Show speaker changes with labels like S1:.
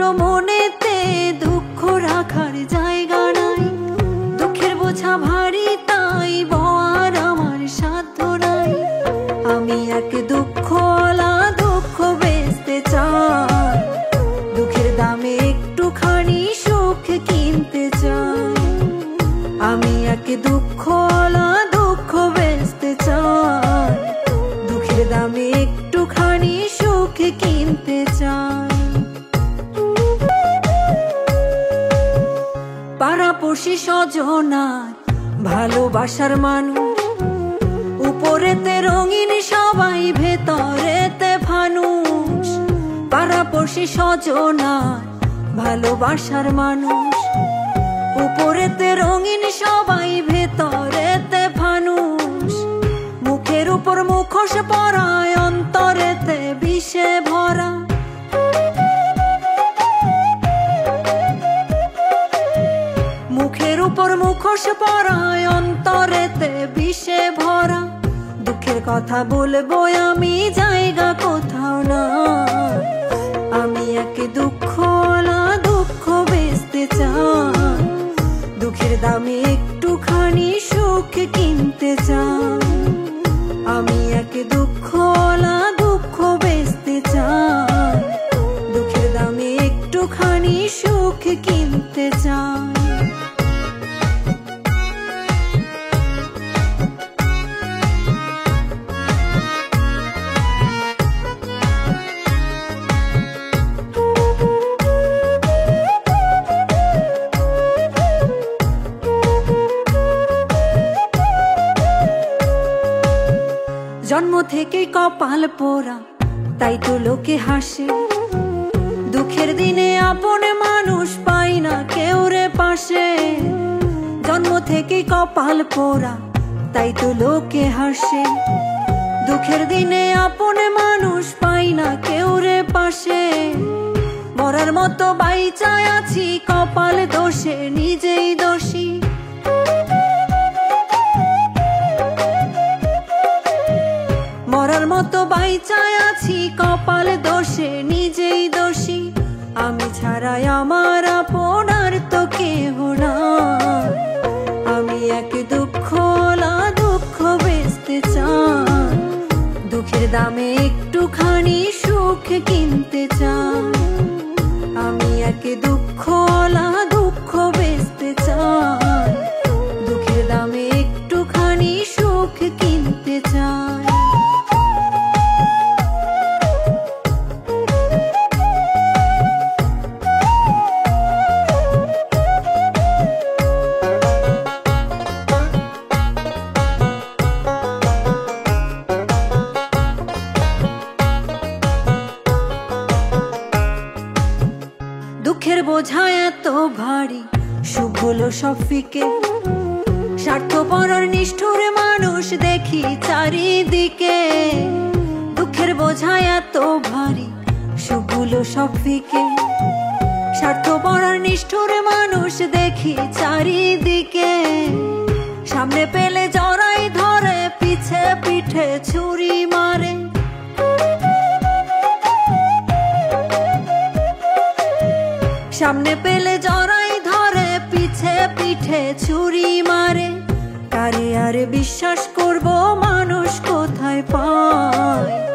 S1: কারো মনেতে দুঃখ রাখার জায়গা নাই, দুঃখের বোঝা ভারী তাই বওয়ার আমার সাধ্য নাই। আমি এক দুঃখওয়ালা, দুঃখ বেচতে চাই, দুঃখের দামে একটুখানি সুখ কিনতে চাই। আমি এক দুঃখওয়ালা, দুঃখ বেচতে চাই, দুঃখের দামে একটুখানি সুখ কিনতে চাই। পাড়াপড়শি স্বজনার ভালোবাসার মানুষ, উপরেতে রঙিন সবাই ভেতরেতে ফানুষ। পাড়াপড়শি স্বজনার ভালোবাসার মানুষ, উপরেতে রঙিন সবাই ভেতরেতে ফানুষ। মুখের উপর মুখোশ পরায়, অন্তরেতে বিষে ভরা। মুখের উপর মুখোশ পরায়, অন্তরেতে বিষে ভরা। দুঃখের কথা বলবো আমি, জায়গা কোথাও না। আমি এক দুঃখওয়ালা, দুঃখ বেচতে চাই, দুঃখের দামে একটুখানি সুখ কিনতে চাই। আমি এক দুঃখওয়ালা, দুঃখ বেচতে চাই, দুঃখের দামে একটুখানি সুখ কিনতে চাই। জন্ম থেকে কপাল পোড়া, তাই তো লোকে হাসে। দুঃখের দিনে আপন মানুষ পাই না কেউ রে পাশে। জন্ম থেকে কপাল পোড়া, তাই তো লোকে হাসে। দুঃখের দিনে আপন মানুষ পাই না কেউ রে পাশে। মরার মতো বাইচায় আছি, কপাল দোষে নিজেই দোষী। মরার মতো বাইচায় আছি, কপাল দোষে নিজেই দোষী। আমি ছাড়াই আমার আপন আর তো কেহ না। আমি এক দুঃখওয়ালা, দুঃখ বেচতে চাই, দুঃখের দামে একটুখানি সুখ কিনতে চাই। আমি এক দুঃখওয়ালা, দুঃখ বেচতে চাই, দুঃখের দামে একটুখানি সুখ কিনতে চাই। দুঃখের বোঝা এত ভারী, সুখ হলো সব ফিকে। স্বার্থপর নিষ্ঠুর মানুষ দেখি চারিদিকে। দুঃখের বোঝা এত ভারী, সুখ হলো সব ফিকে। স্বার্থপর নিষ্ঠুর মানুষ দেখি চারিদিকে। সামনে পেলে জড়াই ধরে, পিছে পিঠে ছুরি মারে। সামনে পেলে জড়াই ধরে, পিছে পিঠে ছুরি মারে। কারে আর বিশ্বাস করব, মানুষ কোথায় পায়।